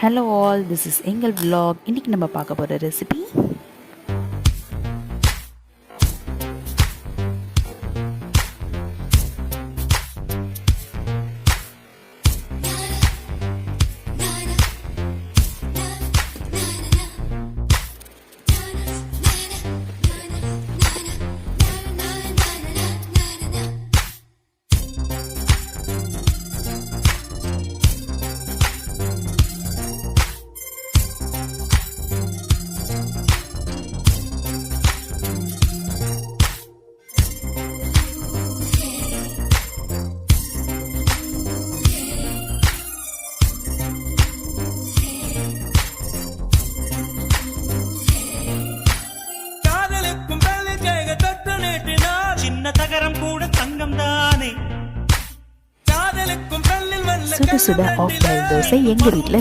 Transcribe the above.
Hello all, this is எங்கள் vlog. இன்றைக்கி நம்ம பார்க்க போகிற ரெசிபி தகரம் கூட தங்கம் தானே. காதலுக்கும் சுட சுட ஆஃப் தோசை எங்கள் வீட்டில்